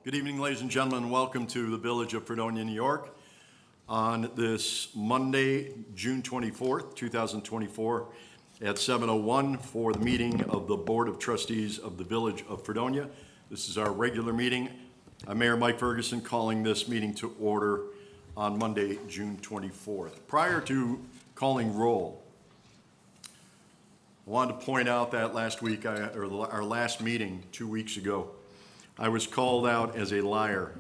Good evening, ladies and gentlemen. Welcome to the Village of Fredonia, New York. On this Monday, June 24th, 2024, at 7:01 for the meeting of the Board of Trustees of the Village of Fredonia. This is our regular meeting. I'm Mayor Mike Ferguson calling this meeting to order on Monday, June 24th. Prior to calling roll, I wanted to point out that last week, our last meeting 2 weeks ago, I was called out as a liar.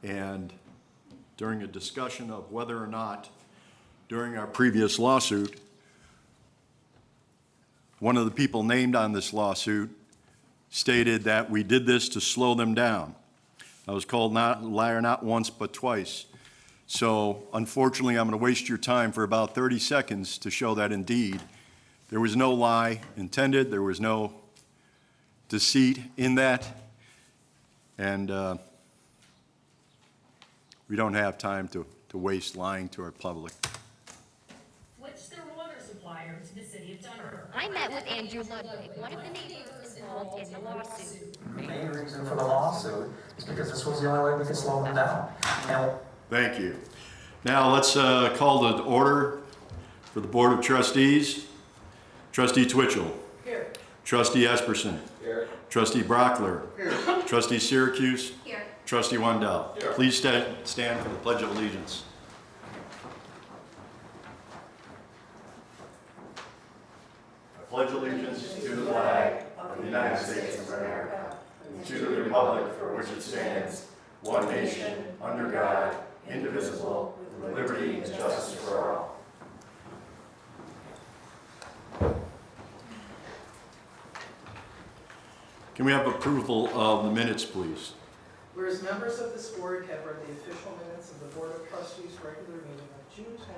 And during a discussion of whether or not, during our previous lawsuit, one of the people named on this lawsuit stated that we did this to slow them down. I was called liar not once but twice. So unfortunately, I'm going to waste your time for about 30 seconds to show that indeed there was no lie intended, there was no deceit in that, and we don't have time to waste lying to our public. Switch their water supplier to the city of Dunkirk. I met with Andrew Ludwig, one of the neighbors involved in the lawsuit. The main reason for the lawsuit is because this was the only way we could slow them down. Now, Thank you. Now let's call the order for the Board of Trustees. Trustee Twitchell. Here. Trustee Esperson. Here. Trustee Brockler. Here. Trustee Syracuse. Here. Trustee Wendell. Here. Please stand for the Pledge of Allegiance. I pledge allegiance to the flag of the United States of America and to the republic for which it stands, one nation, under God, indivisible, with liberty and justice for all. Can we have approval of the minutes, please? Whereas members of this board have read the official minutes of the Board of Trustees regular meeting of June 10,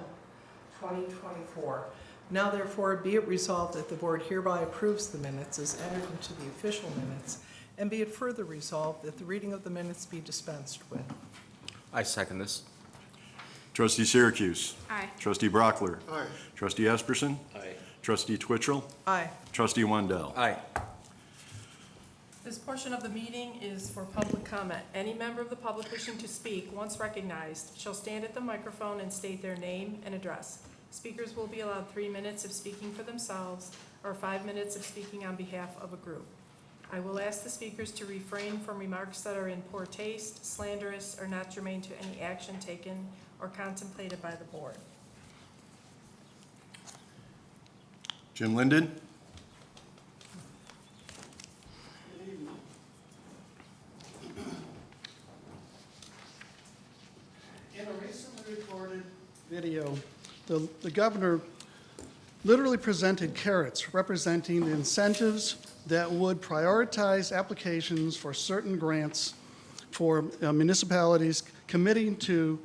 2024. Now therefore be it resolved that the board hereby approves the minutes as entered into the official minutes, and be it further resolved that the reading of the minutes be dispensed with. I second this. Trustee Syracuse. Aye. Trustee Brockler. Aye. Trustee Esperson. Aye. Trustee Twitchell. Aye. Trustee Wendell. Aye. This portion of the meeting is for public comment. Any member of the public wishing to speak, once recognized, shall stand at the microphone and state their name and address. Speakers will be allowed 3 minutes of speaking for themselves or 5 minutes of speaking on behalf of a group. I will ask the speakers to refrain from remarks that are in poor taste, slanderous, or not germane to any action taken or contemplated by the board. Jim Linden. In a recently recorded video, the governor literally presented carrots representing the incentives that would prioritize applications for certain grants for municipalities committing to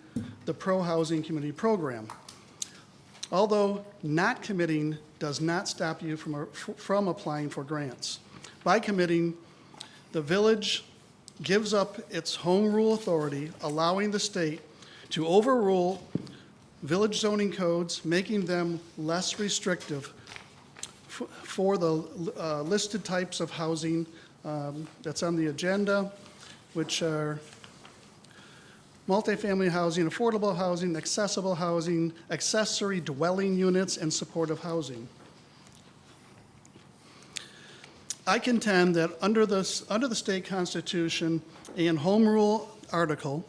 the pro-housing community program. Although not committing does not stop you from applying for grants. By committing, the village gives up its home rule authority, allowing the state to overrule village zoning codes, making them less restrictive for the listed types of housing that's on the agenda, which are multifamily housing, affordable housing, accessible housing, accessory dwelling units, and supportive housing. I contend that under the state constitution and home rule article,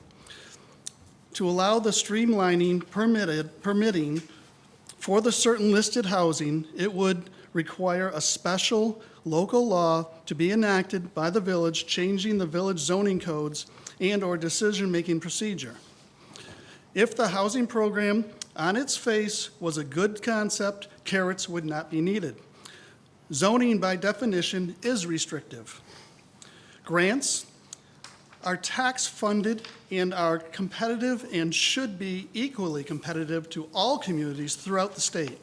to allow the streamlining permitting for the certain listed housing, it would require a special local law to be enacted by the village, changing the village zoning codes and or decision-making procedure. If the housing program on its face was a good concept, carrots would not be needed. Zoning by definition is restrictive. Grants are tax-funded and are competitive and should be equally competitive to all communities throughout the state.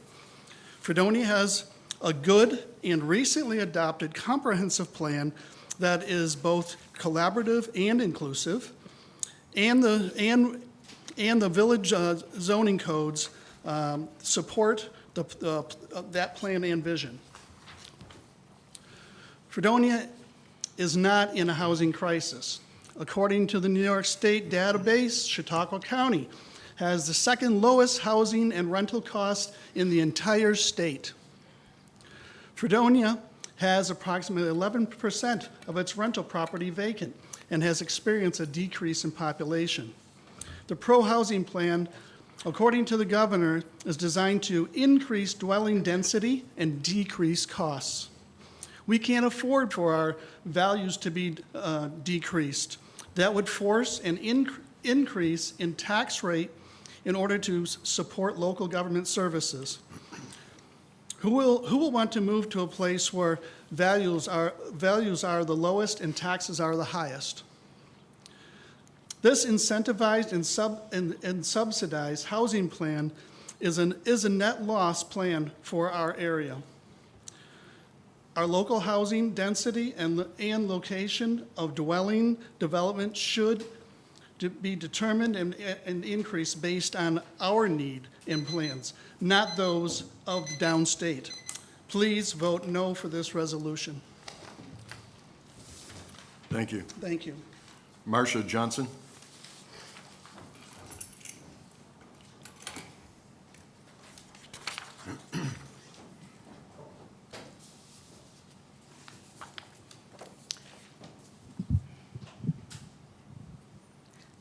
Fredonia has a good and recently adopted comprehensive plan that is both collaborative and inclusive, and the village zoning codes support that plan and vision. Fredonia is not in a housing crisis. According to the New York State database, Chautauqua County has the second lowest housing and rental costs in the entire state. Fredonia has approximately 11% of its rental property vacant and has experienced a decrease in population. The pro-housing plan, according to the governor, is designed to increase dwelling density and decrease costs. We can't afford for our values to be decreased. That would force an increase in tax rate in order to support local government services. Who will want to move to a place where values are the lowest and taxes are the highest? This incentivized and subsidized housing plan is a net loss plan for our area. Our local housing density and location of dwelling development should be determined and increased based on our need and plans, not those of downstate. Please vote no for this resolution. Thank you. Thank you. Marcia Johnson.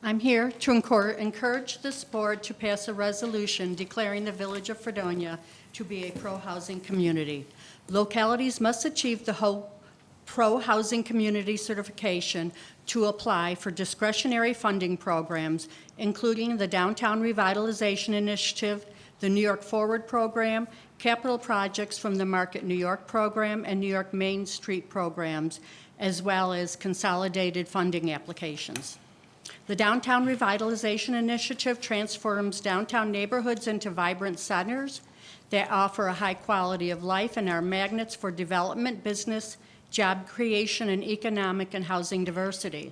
I'm here to encourage this board to pass a resolution declaring the Village of Fredonia to be a pro-housing community. Localities must achieve the pro-housing community certification to apply for discretionary funding programs, including the Downtown Revitalization Initiative, the New York Forward Program, capital projects from the Market New York program, and New York Main Street programs, as well as consolidated funding applications. The Downtown Revitalization Initiative transforms downtown neighborhoods into vibrant centers that offer a high quality of life and are magnets for development, business, job creation, and economic and housing diversity.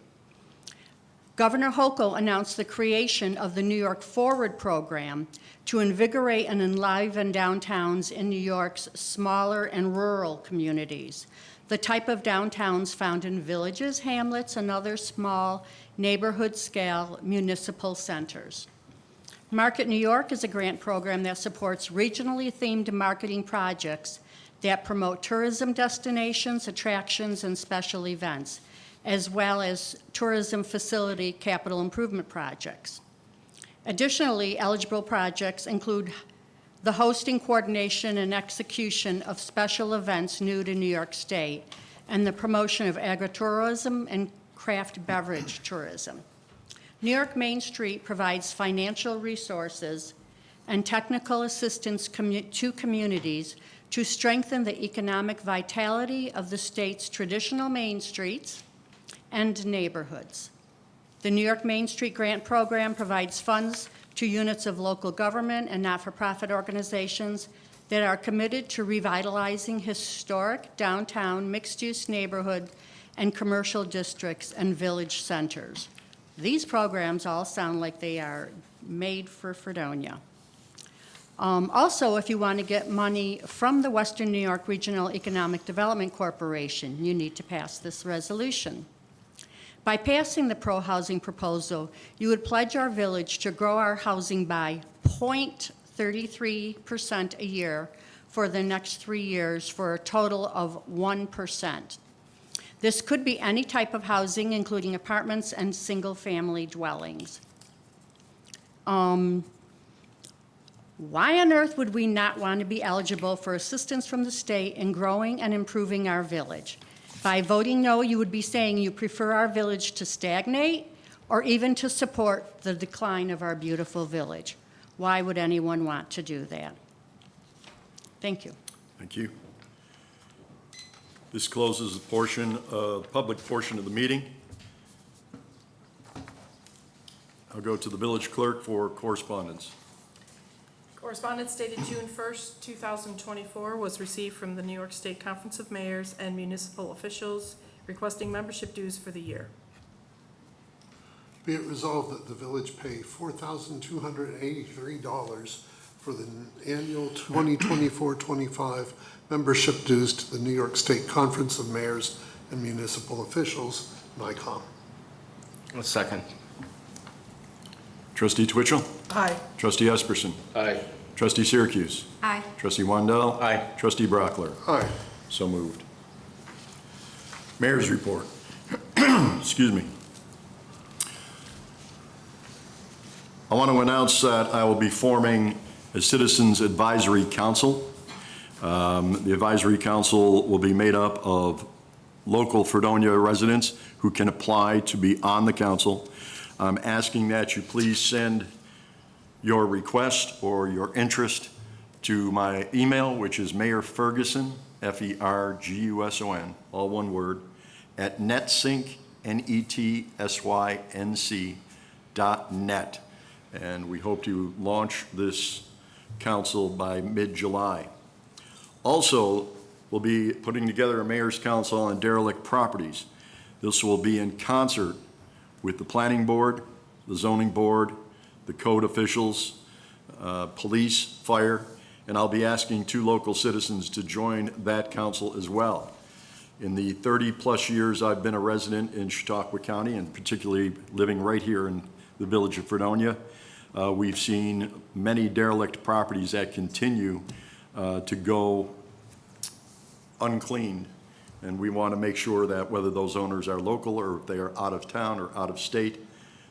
Governor Hochul announced the creation of the New York Forward program to invigorate and enliven downtowns in New York's smaller and rural communities, the type of downtowns found in villages, hamlets, and other small neighborhood-scale municipal centers. Market New York is a grant program that supports regionally themed marketing projects that promote tourism destinations, attractions, and special events, as well as tourism facility capital improvement projects. Additionally, eligible projects include the hosting, coordination, and execution of special events new to New York State, and the promotion of agritourism and craft beverage tourism. New York Main Street provides financial resources and technical assistance to communities to strengthen the economic vitality of the state's traditional main streets and neighborhoods. The New York Main Street Grant Program provides funds to units of local government and not-for-profit organizations that are committed to revitalizing historic downtown mixed-use neighborhood and commercial districts and village centers. These programs all sound like they are made for Fredonia. Also, if you want to get money from the Western New York Regional Economic Development Corporation, you need to pass this resolution. By passing the pro-housing proposal, you would pledge our village to grow our housing by 0.33% a year for the next 3 years for a total of 1%. This could be any type of housing, including apartments and single-family dwellings. Why on earth would we not want to be eligible for assistance from the state in growing and improving our village? By voting no, you would be saying you prefer our village to stagnate or even to support the decline of our beautiful village. Why would anyone want to do that? Thank you. Thank you. This closes the public portion of the meeting. I'll go to the village clerk for correspondence. Correspondence dated June 1st, 2024 was received from the New York State Conference of Mayors and municipal officials requesting membership dues for the year. Be it resolved that the village pay $4,283 for the annual 2024-25 membership dues to the New York State Conference of Mayors and municipal officials, NICOM. A second. Trustee Twitchell? Aye. Trustee Esperson? Aye. Trustee Syracuse? Aye. Trustee Wandell? Aye. Trustee Brockler? Aye. So moved. Mayor's report. Excuse me. I want to announce that I will be forming a Citizens Advisory Council. The Advisory Council will be made up of local Fredonia residents who can apply to be on the council. I'm asking that you please send your request or your interest to my email, which is Mayor Ferguson, Ferguson, all one word, at netsync, netsync.net. And we hope to launch this council by mid-July. Also, we'll be putting together a mayor's council on derelict properties. This will be in concert with the planning board, the zoning board, the code officials, police, fire, and I'll be asking 2 local citizens to join that council as well. In the 30-plus years I've been a resident in Chautauqua County, and particularly living right here in the village of Fredonia, we've seen many derelict properties that continue to go uncleaned. And we want to make sure that whether those owners are local or if they are out of town or out of state,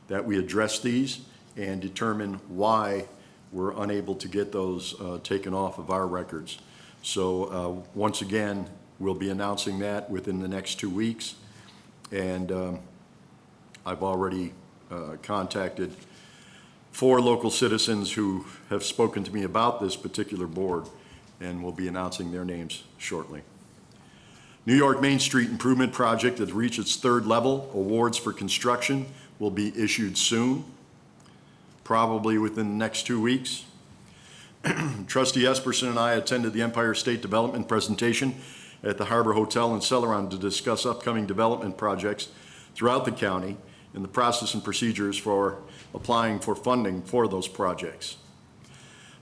that we address these and determine why we're unable to get those taken off of our records. So once again, we'll be announcing that within the next 2 weeks. And I've already contacted 4 local citizens who have spoken to me about this particular board, and we'll be announcing their names shortly. New York Main Street Improvement Project has reached its 3rd level. Awards for construction will be issued soon, probably within the next 2 weeks. Trustee Esperson and I attended the Empire State Development presentation at the Harbor Hotel in Celeron to discuss upcoming development projects throughout the county and the process and procedures for applying for funding for those projects.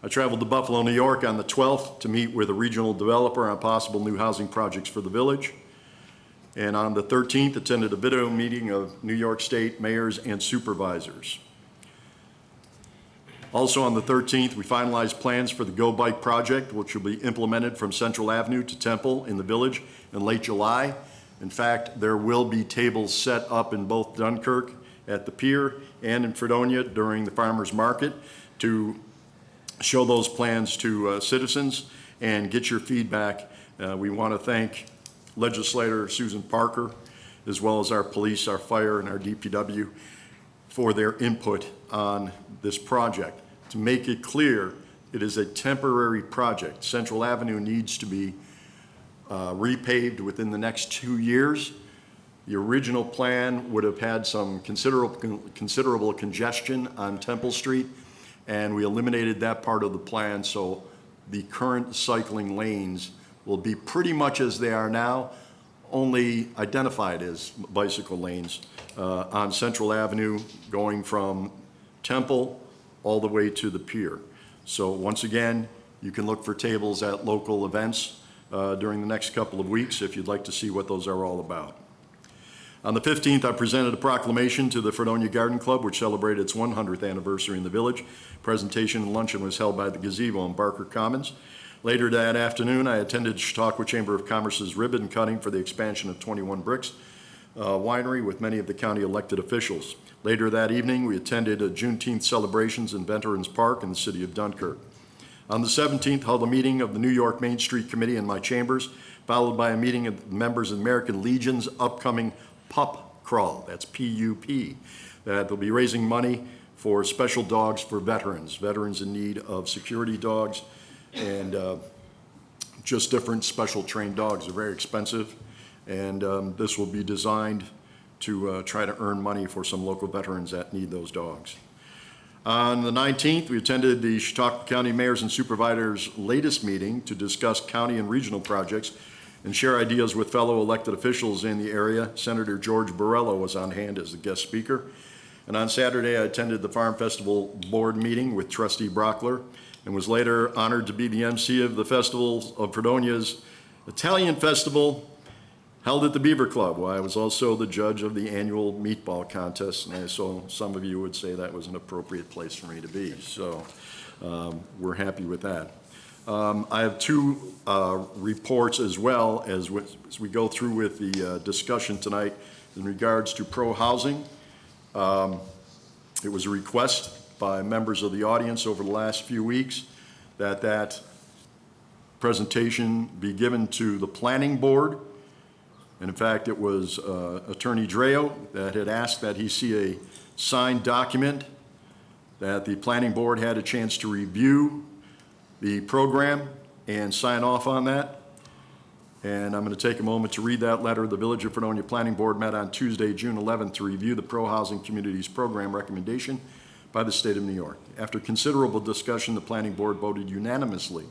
I traveled to Buffalo, New York on the 12th to meet with a regional developer on possible new housing projects for the village. And on the 13th, attended a video meeting of New York State mayors and supervisors. Also on the 13th, we finalized plans for the Go Bike project, which will be implemented from Central Avenue to Temple in the village in late July. In fact, there will be tables set up in both Dunkirk at the pier and in Fredonia during the farmers market to show those plans to citizens and get your feedback. We want to thank legislator Susan Parker, as well as our police, our fire, and our DPW for their input on this project. To make it clear, it is a temporary project. Central Avenue needs to be repaved within the next 2 years. The original plan would have had some considerable congestion on Temple Street, and we eliminated that part of the plan, so the current cycling lanes will be pretty much as they are now, only identified as bicycle lanes on Central Avenue going from Temple all the way to the pier. So once again, you can look for tables at local events during the next couple of weeks if you'd like to see what those are all about. On the 15th, I presented a proclamation to the Fredonia Garden Club, which celebrated its 100th anniversary in the village. Presentation and luncheon was held by the gazebo on Barker Commons. Later that afternoon, I attended Chautauqua Chamber of Commerce's ribbon cutting for the expansion of 21 Bricks Winery with many of the county elected officials. Later that evening, we attended a Juneteenth celebrations in Veterans Park in the city of Dunkirk. On the 17th, held a meeting of the New York Main Street Committee in my chambers, followed by a meeting of members of the American Legion's upcoming Pup Crawl, that's P-U-P, that they'll be raising money for special dogs for veterans in need of security dogs and just different special trained dogs. They're very expensive, and this will be designed to try to earn money for some local veterans that need those dogs. On the 19th, we attended the Chautauqua County Mayors and Supervisors' latest meeting to discuss county and regional projects and share ideas with fellow elected officials in the area. Senator George Borrello was on hand as the guest speaker. And on Saturday, I attended the Farm Festival Board meeting with Trustee Brockler and was later honored to be the MC of the Festival of Fredonia's Italian Festival held at the Beaver Club. Well, I was also the judge of the annual meatball contest, and so some of you would say that was an appropriate place for me to be. So we're happy with that. I have two reports as well as we go through with the discussion tonight in regards to pro-housing. It was a request by members of the audience over the last few weeks that presentation be given to the planning board. And in fact, it was Attorney Dreo that had asked that he see a signed document that the planning board had a chance to review the program and sign off on that. And I'm going to take a moment to read that letter. The Village of Fredonia Planning Board met on Tuesday, June 11th, to review the Pro-Housing Communities Program recommendation by the State of New York. After considerable discussion, the Planning Board voted unanimously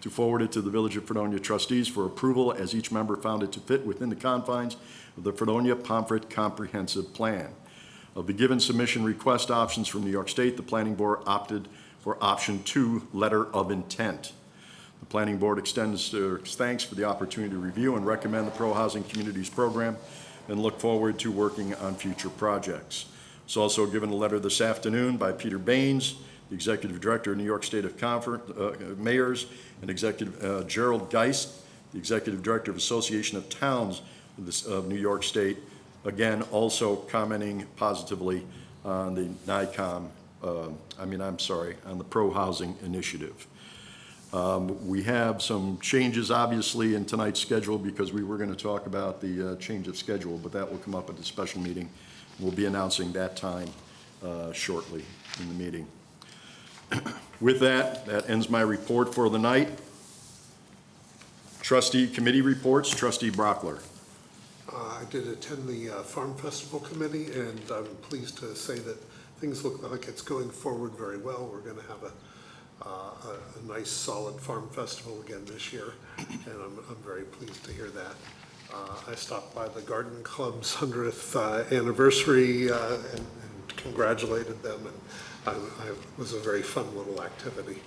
to forward it to the Village of Fredonia Trustees for approval, as each member found it to fit within the confines of the Fredonia-Pomfret Comprehensive Plan. Of the given submission request options from New York State, the Planning Board opted for option 2, letter of intent. The Planning Board extends their thanks for the opportunity to review and recommend the Pro-Housing Communities Program and look forward to working on future projects. It's also given a letter this afternoon by Peter Baines, the Executive Director of New York State of Mayors, and Executive Gerald Geist, the Executive Director of Association of Towns of New York State, again also commenting positively on the on the Pro-Housing Initiative. We have some changes, obviously, in tonight's schedule because we were going to talk about the change of schedule, but that will come up at the special meeting. We'll be announcing that time shortly in the meeting. With that, that ends my report for the night. Trustee committee reports. Trustee Brockler. I did attend the Farm Festival Committee, and I'm pleased to say that things look like it's going forward very well. We're going to have a nice, solid Farm Festival again this year, and I'm very pleased to hear that. I stopped by the Garden Club's 100th anniversary and congratulated them, and it was a very fun little activity.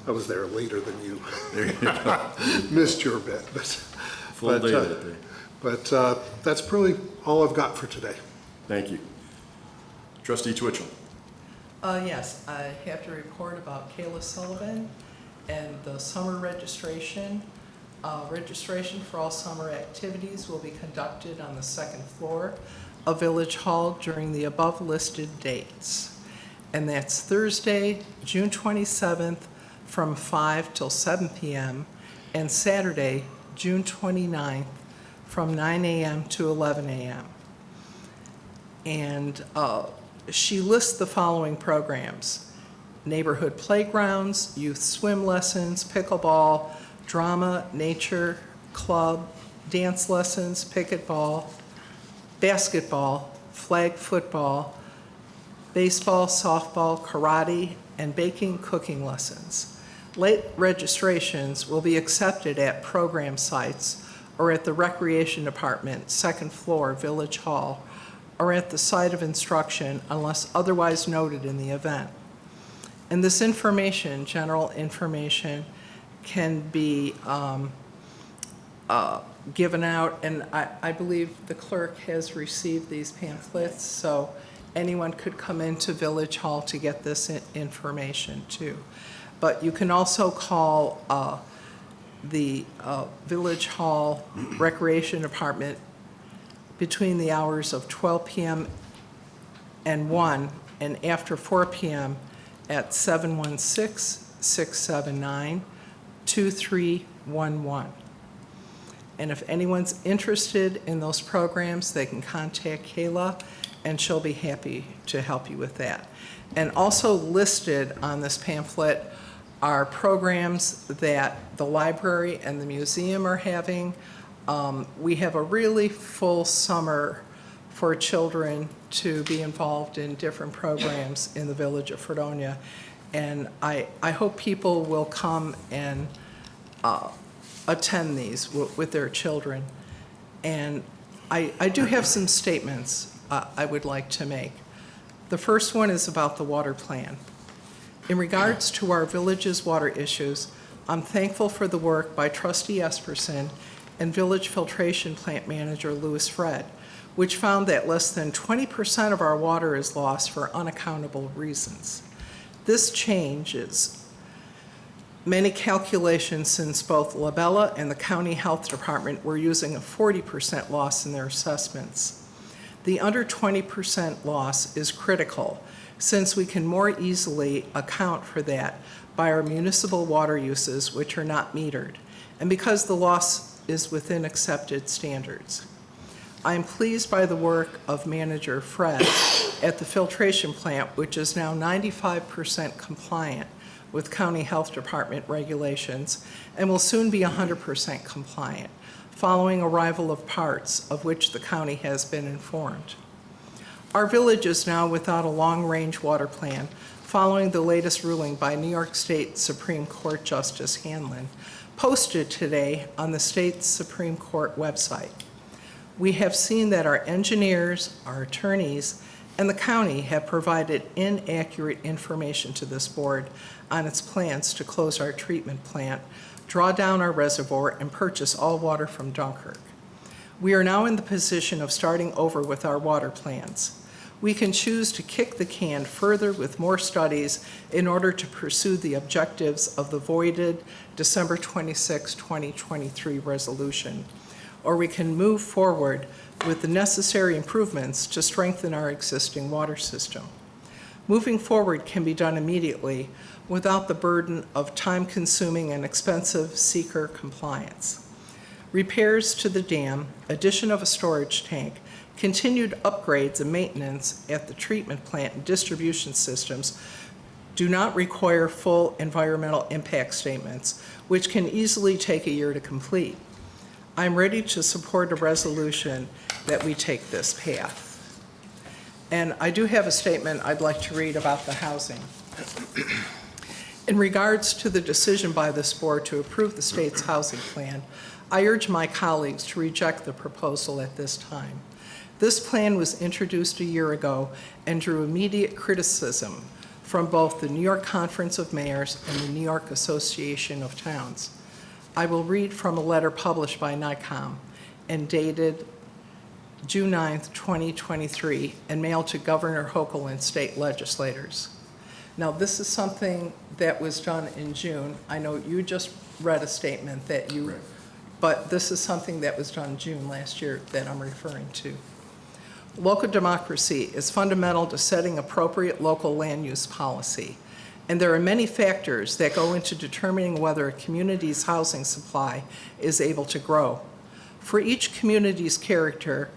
I was there later than you. There you go. Missed your bit, but Full day that day. But that's probably all I've got for today. Thank you. Trustee Twitchell. Yes, I have to report about Kayla Sullivan and the summer registration. Registration for all summer activities will be conducted on the second floor of Village Hall during the above listed dates. And that's Thursday, June 27th from 5 till 7 p.m. and Saturday, June 29th from 9 a.m. to 11 a.m. And she lists the following programs: neighborhood playgrounds, youth swim lessons, pickleball, drama, nature, club, dance lessons, pickleball, basketball, flag football, baseball, softball, karate, and baking, cooking lessons. Late registrations will be accepted at program sites or at the Recreation Department, second floor, Village Hall, or at the site of instruction unless otherwise noted in the event. And this information, general information, can be given out, and I believe the clerk has received these pamphlets, so anyone could come into Village Hall to get this information too. But you can also call the Village Hall Recreation Department between the hours of 12 p.m. and 1, and after 4 p.m. at 716-679-2311. And if anyone's interested in those programs, they can contact Kayla, and she'll be happy to help you with that. And also listed on this pamphlet are programs that the library and the museum are having. We have a really full summer for children to be involved in different programs in the Village of Fredonia. And I hope people will come and attend these with their children. And I do have some statements I would like to make. The first one is about the water plan. In regards to our village's water issues, I'm thankful for the work by Trustee Esperson and Village Filtration Plant Manager Louis Fred, which found that less than 20% of our water is lost for unaccountable reasons. This changes many calculations since both Labella and the County Health Department were using a 40% loss in their assessments. The under 20% loss is critical since we can more easily account for that by our municipal water uses, which are not metered, and because the loss is within accepted standards. I am pleased by the work of Manager Fred at the filtration plant, which is now 95% compliant with County Health Department regulations and will soon be 100% compliant, following arrival of parts of which the county has been informed. Our village is now without a long-range water plan following the latest ruling by New York State Supreme Court Justice Hanlon, posted today on the state's Supreme Court website. We have seen that our engineers, our attorneys, and the county have provided inaccurate information to this board on its plans to close our treatment plant, draw down our reservoir, and purchase all water from Dunkirk. We are now in the position of starting over with our water plans. We can choose to kick the can further with more studies in order to pursue the objectives of the voided December 26, 2023 resolution, or we can move forward with the necessary improvements to strengthen our existing water system. Moving forward can be done immediately without the burden of time-consuming and expensive seeker compliance. Repairs to the dam, addition of a storage tank, continued upgrades and maintenance at the treatment plant and distribution systems do not require full environmental impact statements, which can easily take a year to complete. I'm ready to support a resolution that we take this path. And I do have a statement I'd like to read about the housing. In regards to the decision by this board to approve the state's housing plan, I urge my colleagues to reject the proposal at this time. This plan was introduced a year ago and drew immediate criticism from both the New York Conference of Mayors and the New York Association of Towns. I will read from a letter published by NICOM and dated June 9, 2023, and mailed to Governor Hochul and state legislators. Now, this is something that was done in June. I know you just read a statement that you, right. But this is something that was done June last year that I'm referring to. Local democracy is fundamental to setting appropriate local land use policy, and there are many factors that go into determining whether a community's housing supply is able to grow. For each community's character,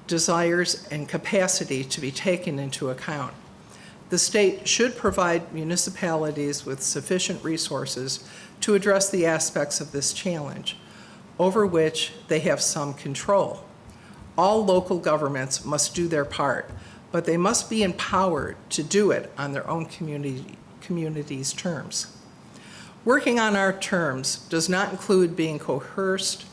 desires, and capacity to be taken into account. The state should provide municipalities with sufficient resources to address the aspects of this challenge, over which they have some control. All local governments must do their part, but they must be empowered to do it on their own community's terms. Working on our terms does not include being coerced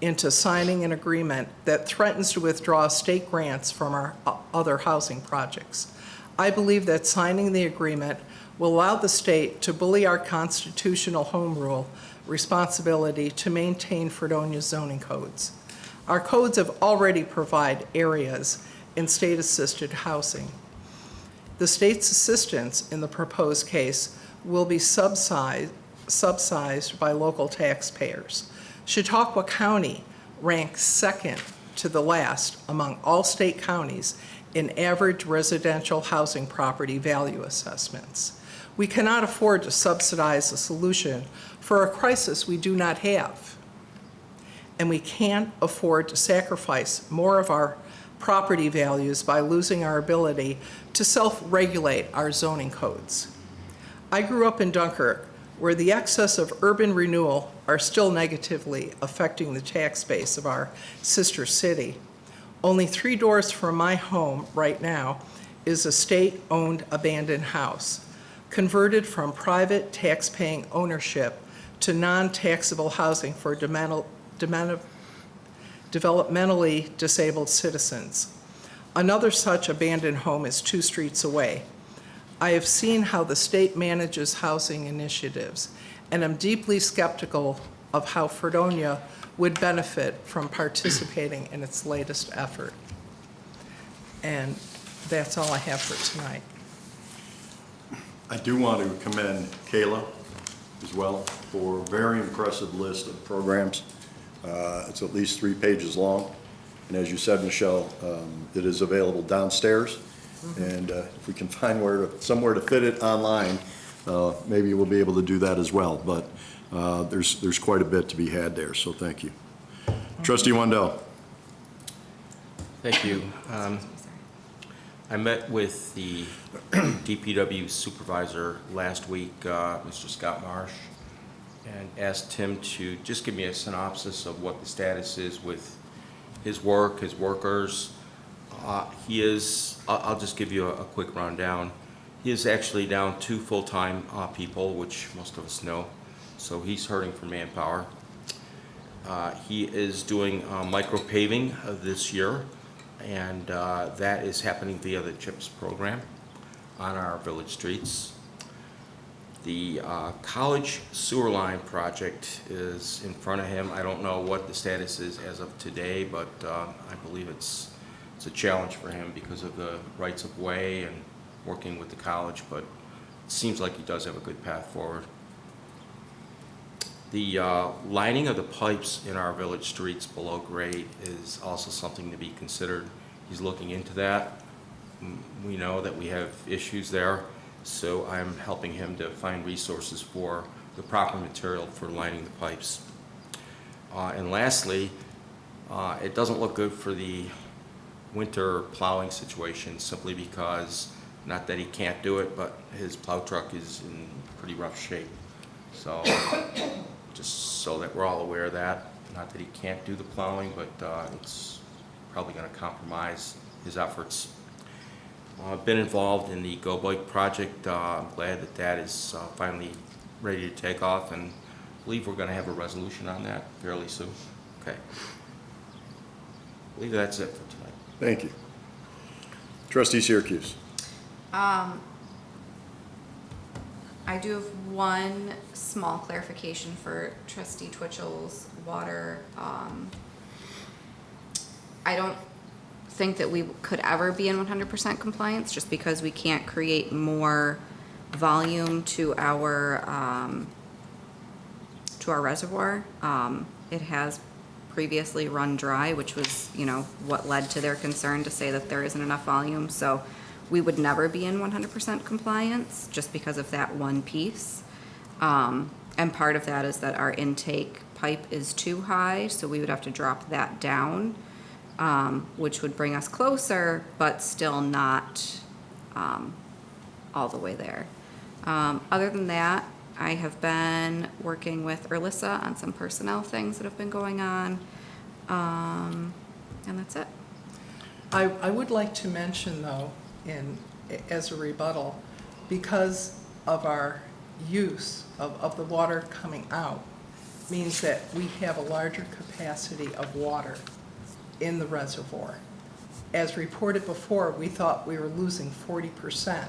into signing an agreement that threatens to withdraw state grants from our other housing projects. I believe that signing the agreement will allow the state to bully our constitutional home rule responsibility to maintain Fredonia zoning codes. Our codes have already provided areas in state-assisted housing. The state's assistance in the proposed case will be subsidized by local taxpayers. Chautauqua County ranks second to the last among all state counties in average residential housing property value assessments. We cannot afford to subsidize a solution for a crisis we do not have. And we can't afford to sacrifice more of our property values by losing our ability to self-regulate our zoning codes. I grew up in Dunkirk, where the excess of urban renewal are still negatively affecting the tax base of our sister city. Only 3 doors from my home right now is a state-owned abandoned house, converted from private tax-paying ownership to non-taxable housing for developmentally disabled citizens. Another such abandoned home is 2 streets away. I have seen how the state manages housing initiatives, and I'm deeply skeptical of how Fredonia would benefit from participating in its latest effort. And that's all I have for tonight. I do want to commend Kayla as well for a very impressive list of programs. It's at least 3 pages long. And as you said, Michelle, it is available downstairs. And if we can find somewhere to fit it online, maybe we'll be able to do that as well. But there's quite a bit to be had there, so thank you. Trustee Wendell. Thank you. I met with the DPW supervisor last week, Mr. Scott Marsh, and asked him to just give me a synopsis of what the status is with his work, his workers. I'll just give you a quick rundown. He is actually down 2 full-time people, which most of us know, so he's hurting for manpower. He is doing micro paving this year, and that is happening via the CHIPS program on our village streets. The college sewer line project is in front of him. I don't know what the status is as of today, but I believe it's a challenge for him because of the rights of way and working with the college, but it seems like he does have a good path forward. The lining of the pipes in our village streets below grade is also something to be considered. He's looking into that. We know that we have issues there, so I'm helping him to find resources for the proper material for lining the pipes. And lastly, it doesn't look good for the winter plowing situation, simply because, not that he can't do it, but his plow truck is in pretty rough shape. So just so that we're all aware of that, not that he can't do the plowing, but it's probably going to compromise his efforts. I've been involved in the Go Bike project. I'm glad that that is finally ready to take off, and I believe we're going to have a resolution on that fairly soon. Okay. I believe that's it for tonight. Thank you. Trustee Syracuse. I do have one small clarification for Trustee Twitchell's water. I don't think that we could ever be in 100% compliance just because we can't create more volume to our reservoir. It has previously run dry, which was, what led to their concern to say that there isn't enough volume. So we would never be in 100% compliance just because of that one piece. And part of that is that our intake pipe is too high, so we would have to drop that down, which would bring us closer, but still not all the way there. Other than that, I have been working with Erlissa on some personnel things that have been going on, and that's it. I would like to mention, though, as a rebuttal, because of our use of the water coming out, means that we have a larger capacity of water in the reservoir. As reported before, we thought we were losing 40%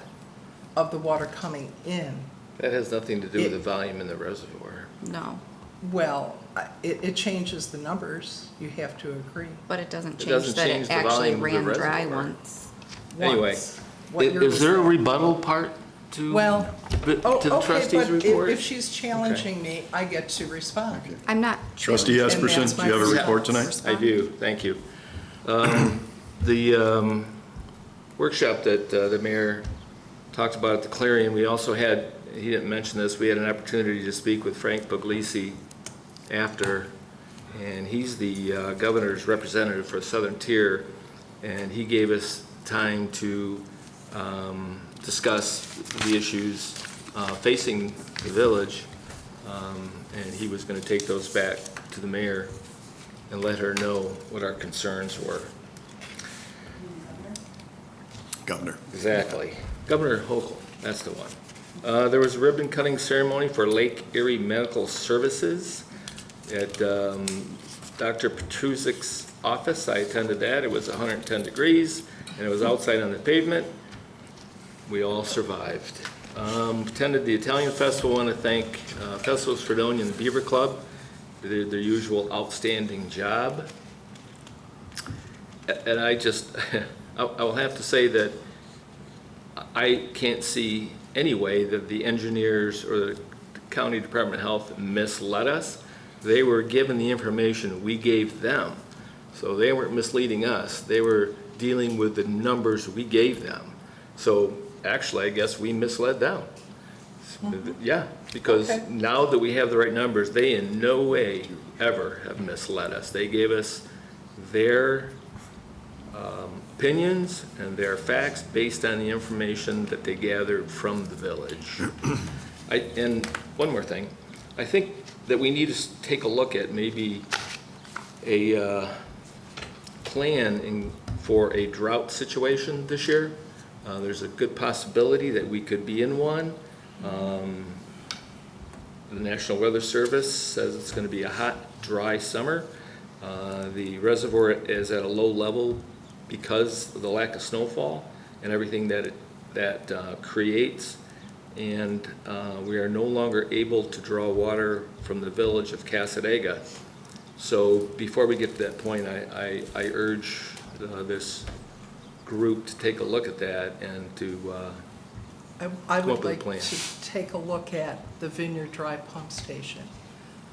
of the water coming in. That has nothing to do with the volume in the reservoir. No, Well, it changes the numbers, you have to agree. but it doesn't It change doesn't that change it the actually volume of the ran dry reservoir. once. Anyway, Once. What you're is there a saying. rebuttal part to, Well, to the okay, trustees' but report? if she's challenging me, I get to respond. I'm not. Trustee challenging. And Esperson, that's do you have a my report response. tonight? I do, thank you. The workshop that the mayor talked about at the Clarion, we also had, he didn't mention this, we had an opportunity to speak with Frank Puglisi after, and he's the governor's representative for Southern Tier, and he gave us time to discuss the issues facing the village, and he was going to take those back to the mayor and let her know what our concerns were. Governor. Exactly. Governor Hochul, that's the one. There was a ribbon cutting ceremony for Lake Erie Medical Services at Dr. Petrusic's office. I attended that. It was 110 degrees, and it was outside on the pavement. We all survived. Attended the Italian Festival. I want to thank Festivals Fredonia and the Beaver Club. their usual outstanding job. And I just, I will have to say that I can't see any way that the engineers or the County Department of Health misled us. They were given the information we gave them. So they weren't misleading us. They were dealing with the numbers we gave them. So actually, I guess we misled them. Yeah, because Okay. now that we have the right numbers, they in no way ever have misled us. They gave us their opinions and their facts based on the information that they gathered from the village. And one more thing, I think that we need to take a look at maybe a plan for a drought situation this year. There's a good possibility that we could be in one. The National Weather Service says it's going to be a hot, dry summer. The reservoir is at a low level because of the lack of snowfall and everything that it creates. And we are no longer able to draw water from the village of Cassadaga. So before we get to that point, I urge this group to take a look at that and to I come up would with a like plan. to take a look at the Vineyard Drive pump station.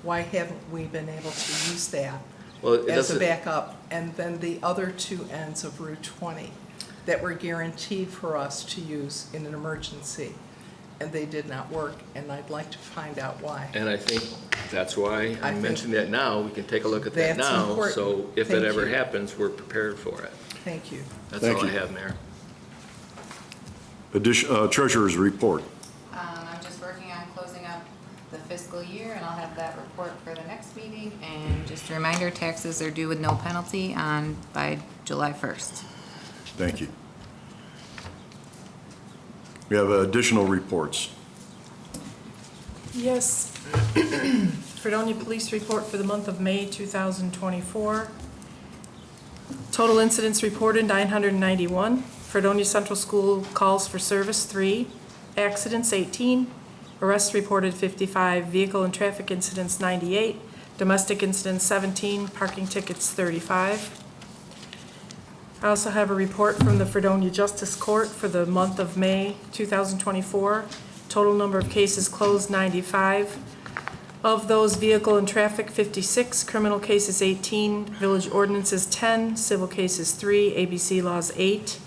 Why haven't we been able to use that Well, it as a doesn't- backup? And then the other two ends of Route 20 that were guaranteed for us to use in an emergency, and they did not work, and I'd like to find out why. And I think that's why I I think mentioned that now. We can take a look at that that's now. important. So if it Thank ever you. happens, we're prepared for it. Thank you. That's Thank all I you. have, Mayor. Treasurer's report. I'm just working on closing up the fiscal year, and I'll have that report for the next meeting. And just a reminder, taxes are due with no penalty by July 1st. Thank you. We have additional reports. Yes. Fredonia Police Report for the month of May 2024. Total incidents reported 991. Fredonia Central School calls for service 3. Accidents 18. Arrests reported 55. Vehicle and traffic incidents 98. Domestic incidents 17. Parking tickets 35. I also have a report from the Fredonia Justice Court for the month of May 2024. Total number of cases closed 95. Of those, vehicle and traffic 56, criminal cases 18, village ordinances 10, civil cases 3, ABC laws 8.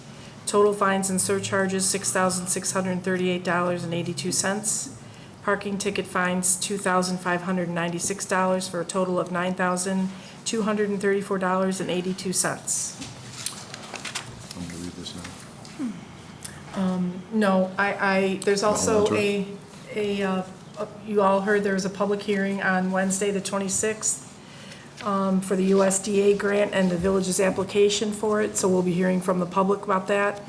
Total fines and surcharges $6,638.82. Parking ticket fines $2,596 for a total of $9,234.82. I'm going to read this now. No, there's also Hold on to you all heard there was a public hearing on Wednesday, the 26th, for the USDA grant and the village's application for it, so we'll be hearing from the public about that.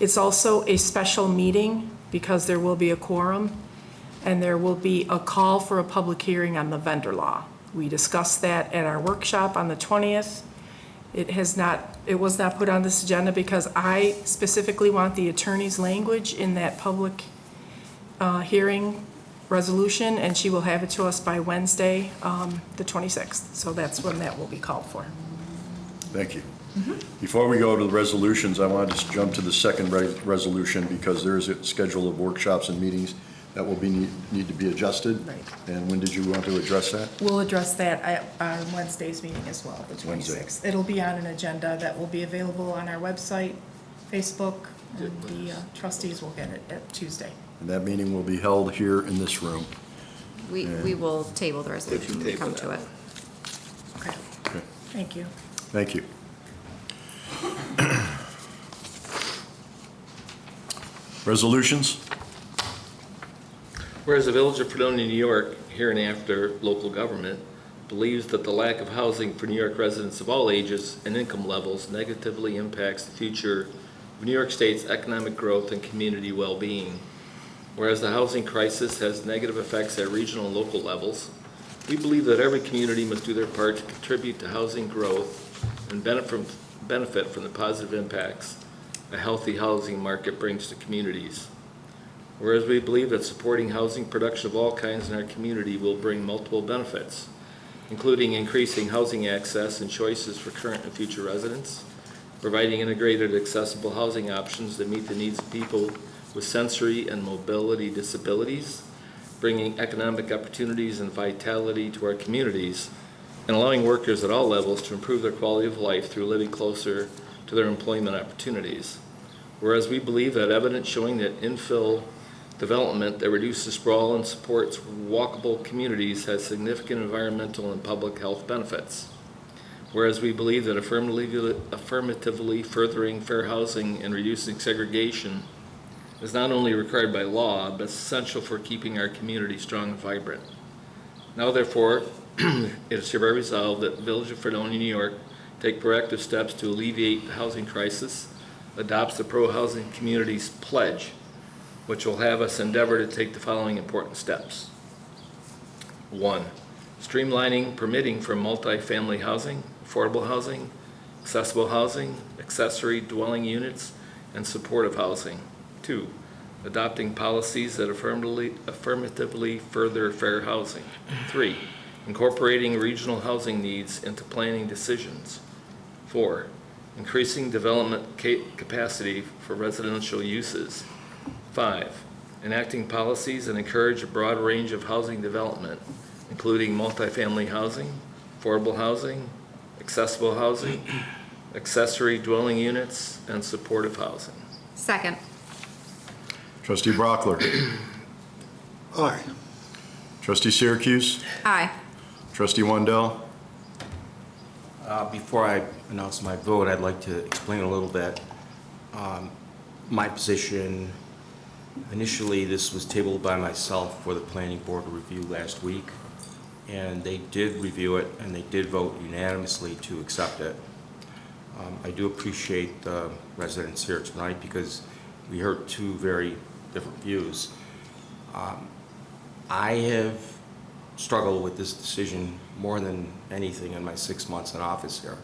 It's also a special meeting because there will be a quorum, and there will be a call for a public hearing on the vendor law. We discussed that at our workshop on the 20th. It was not put on this agenda because I specifically want the attorney's language in that public hearing resolution, and she will have it to us by Wednesday, the 26th. So that's when that will be called for. Thank you. Before we go to the resolutions, I want to just jump to the second resolution because there is a schedule of workshops and meetings that will need to be adjusted. Right. And when did you want to address that? We'll address that on Wednesday's meeting as well, the Wednesday. 26th. It'll be on an agenda that will be available on our website, Facebook, and the trustees will get it at Tuesday. And that meeting will be held here in this room. We will table the resolution when we come to it. Okay, Okay. thank you. Thank you. Resolutions? Whereas the Village of Fredonia, New York, hereinafter local government, believes that the lack of housing for New York residents of all ages and income levels negatively impacts the future of New York State's economic growth and community well-being. Whereas the housing crisis has negative effects at regional and local levels, we believe that every community must do their part to contribute to housing growth and benefit from the positive impacts a healthy housing market brings to communities. Whereas we believe that supporting housing production of all kinds in our community will bring multiple benefits. including increasing housing access and choices for current and future residents, providing integrated accessible housing options that meet the needs of people with sensory and mobility disabilities, bringing economic opportunities and vitality to our communities, and allowing workers at all levels to improve their quality of life through living closer to their employment opportunities. Whereas we believe that evidence showing that infill development that reduces sprawl and supports walkable communities has significant environmental and public health benefits. Whereas we believe that affirmatively furthering fair housing and reducing segregation is not only required by law, but essential for keeping our community strong and vibrant. Now therefore, it is hereby resolved that the Village of Fredonia, New York, take proactive steps to alleviate the housing crisis, adopts the Pro-Housing Communities Pledge, which will have us endeavor to take the following important steps. 1. Streamlining permitting for multifamily housing, affordable housing, accessible housing, accessory dwelling units, and supportive housing. 2. Adopting policies that affirmatively further fair housing. 3. Incorporating regional housing needs into planning decisions. 4. Increasing development capacity for residential uses. 5. Enacting policies that encourage a broad range of housing development, including multifamily housing, affordable housing, accessible housing, accessory dwelling units, and supportive housing. Second. Trustee Brockler. Aye. Trustee Syracuse. Aye. Trustee Wendell. Before I announce my vote, I'd like to explain a little bit my position. Initially, this was tabled by myself for the Planning Board to review last week, and they did review it, and they did vote unanimously to accept it. I do appreciate the residents here tonight because we heard two very different views. I have struggled with this decision more than anything in my 6 months in office here.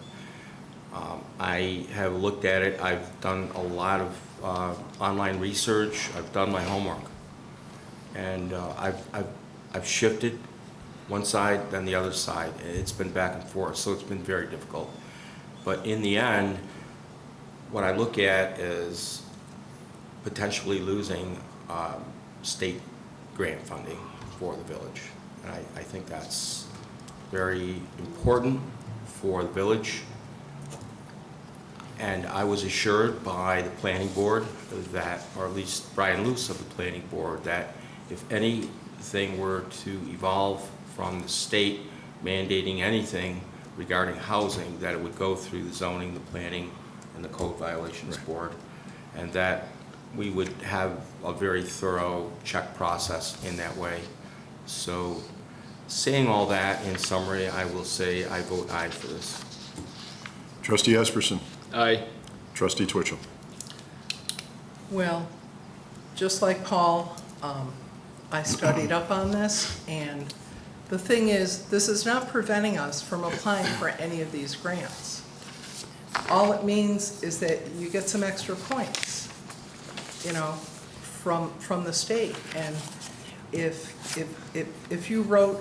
I have looked at it. I've done a lot of online research. I've done my homework, and I've shifted one side, then the other side. It's been back and forth, so it's been very difficult. But in the end, what I look at is potentially losing state grant funding for the village. And I think that's very important for the village. And I was assured by the planning board that, or at least Brian Luce of the planning board, that if anything were to evolve from the state mandating anything regarding housing, that it would go through the zoning, the planning, and the code violations board, and that we would have a very thorough check process in that way. So saying all that in summary, I will say I vote aye for this. Trustee Esperson. Aye. Trustee Twitchell. Well, just like Paul, I studied up on this, and the thing is, this is not preventing us from applying for any of these grants. All it means is that you get some extra points, you know, from the state. And if you wrote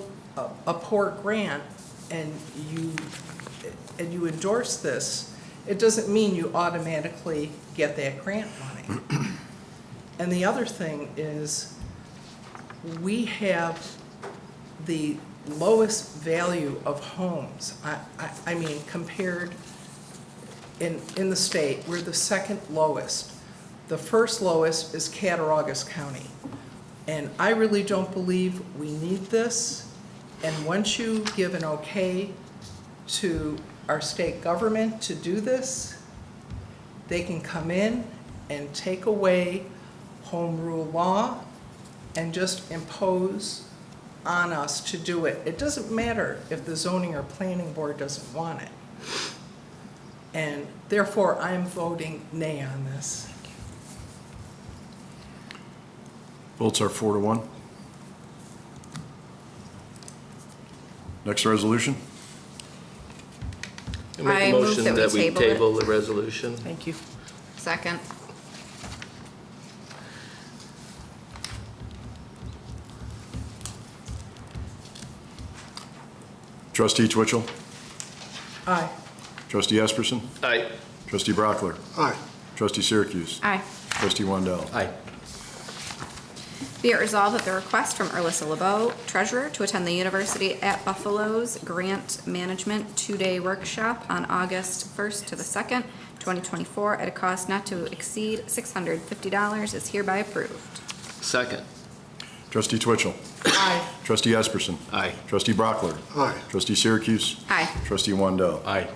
a poor grant and you endorse this, it doesn't mean you automatically get that grant money. And the other thing is, we have the lowest value of homes. I mean, compared in the state, we're the second lowest. The first lowest is Cattaraugus County. And I really don't believe we need this. And once you give an okay to our state government to do this, they can come in and take away home rule law and just impose on us to do it. It doesn't matter if the zoning or planning board doesn't want it. And therefore, I'm voting nay on this. Votes are 4-1. Next resolution. I make I a move motion that we that we table it. table the resolution. Thank you. Second. Trustee Twitchell? Aye. Trustee Esperson? Aye. Trustee Brockler? Aye. Trustee Syracuse? Aye. Trustee Wendell? Aye. Be it resolved that the request from Ursula LeBeau, Treasurer, to attend the University at Buffalo's Grant Management two-day workshop on August 1st to the 2nd, 2024, at a cost not to exceed $650 is hereby approved. Second. Trustee Twitchell? Aye. Trustee Esperson? Aye. Trustee Brockler? Aye. Trustee Syracuse? Aye. Trustee Wendell? Aye.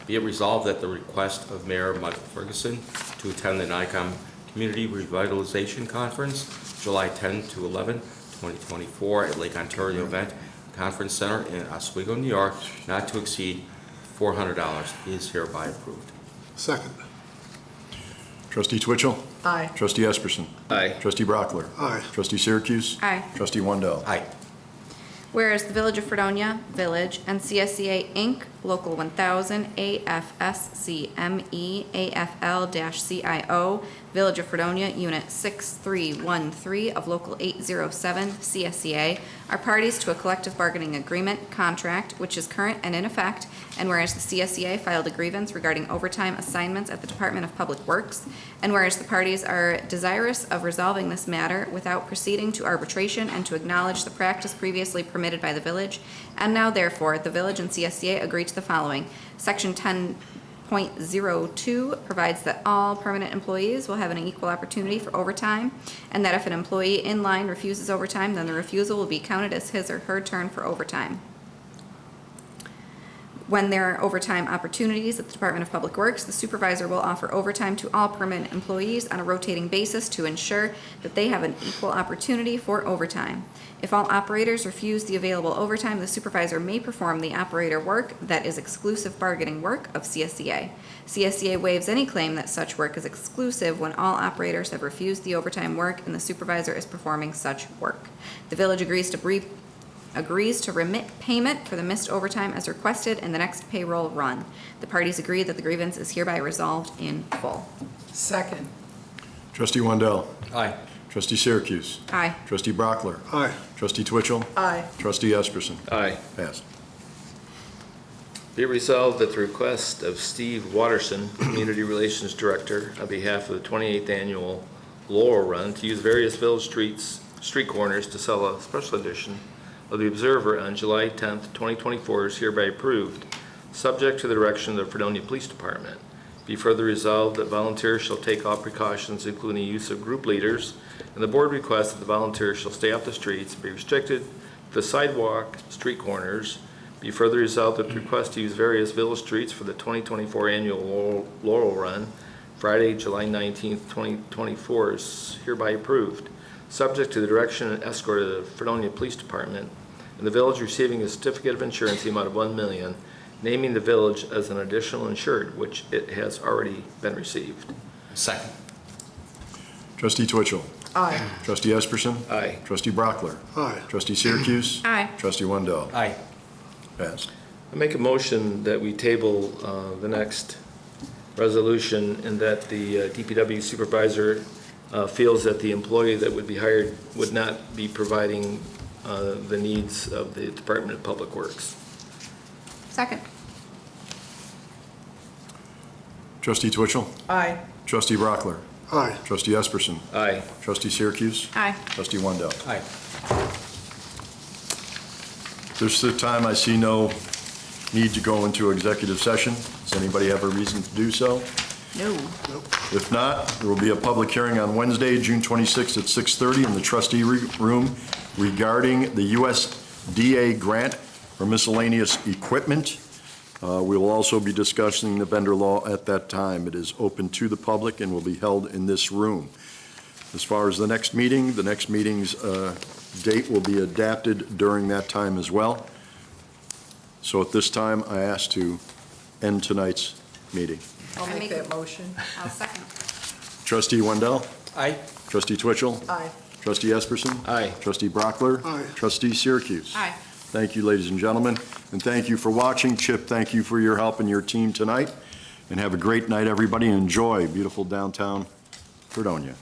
Be it resolved that the request of Mayor Michael Ferguson to attend the NICOM Community Revitalization Conference, July 10 to 11, 2024, at Lake Ontario Event Conference Center in Oswego, New York, not to exceed $400 is hereby approved. Second. Trustee Twitchell? Aye. Trustee Esperson? Aye. Trustee Brockler? Aye. Trustee Syracuse? Aye. Trustee Wendell? Aye. Whereas the Village of Fredonia, Village, and CSEA Inc., Local 1000, AFSCME, AFL-CIO, Village of Fredonia, Unit 6313 of Local 807, CSEA, are parties to a collective bargaining agreement contract which is current and in effect, and whereas the CSEA filed a grievance regarding overtime assignments at the Department of Public Works, and whereas the parties are desirous of resolving this matter without proceeding to arbitration and to acknowledge the practice previously permitted by the village, and now therefore, the village and CSEA agree to the following. Section 10.02 provides that all permanent employees will have an equal opportunity for overtime, and that if an employee in line refuses overtime, then the refusal will be counted as his or her turn for overtime. When there are overtime opportunities at the Department of Public Works, the supervisor will offer overtime to all permanent employees on a rotating basis to ensure that they have an equal opportunity for overtime. If all operators refuse the available overtime, the supervisor may perform the operator work that is exclusive bargaining work of CSEA. CSEA waives any claim that such work is exclusive when all operators have refused the overtime work and the supervisor is performing such work. The village agrees to remit payment for the missed overtime as requested in the next payroll run. The parties agree that the grievance is hereby resolved in full. Second. Trustee Wendell? Aye. Trustee Syracuse? Aye. Trustee Brockler? Aye. Trustee Twitchell? Aye. Trustee Esperson? Aye. Passed. Be it resolved that the request of Steve Watterson, Community Relations Director, on behalf of the 28th Annual Laurel Run, to use various village street corners to sell a special edition of the Observer on July 10th, 2024 is hereby approved, subject to the direction of the Fredonia Police Department. Be further resolved that volunteers shall take all precautions, including the use of group leaders, and the board requests that the volunteers shall stay off the streets and be restricted to the sidewalk, street corners. Be further resolved that the request to use various village streets for the 2024 Annual Laurel Run, Friday, July 19th, 2024 is hereby approved, subject to the direction and escort of the Fredonia Police Department, and the village receiving a certificate of insurance in the amount of $1 million, naming the village as an additional insured, which it has already been received. Second. Trustee Twitchell? Aye. Trustee Esperson? Aye. Trustee Brockler? Aye. Trustee Syracuse? Aye. Trustee Wendell? Aye. Passed. I make a motion that we table the next resolution and that the DPW supervisor feels that the employee that would be hired would not be providing the needs of the Department of Public Works. Second. Trustee Twitchell? Aye. Trustee Brockler? Aye. Trustee Esperson? Aye. Trustee Syracuse? Aye. Trustee Wendell? Aye. This is the time I see no need to go into executive session. Does anybody have a reason to do so? No. If not, there will be a public hearing on Wednesday, June 26th at 6:30 in the trustee room regarding the USDA grant for miscellaneous equipment. We will also be discussing the vendor law at that time. It is open to the public and will be held in this room. As far as the next meeting's date will be adapted during that time as well. So at this time, I ask to end tonight's meeting. I'll make that motion. I'll second. Trustee Wendell? Aye. Trustee Twitchell? Aye. Trustee Esperson? Aye. Trustee Brockler? Aye. Trustee Syracuse? Aye. Thank you, ladies and gentlemen, and thank you for watching. Chip, thank you for your help and your team tonight, and have a great night, everybody. Enjoy beautiful downtown Fredonia.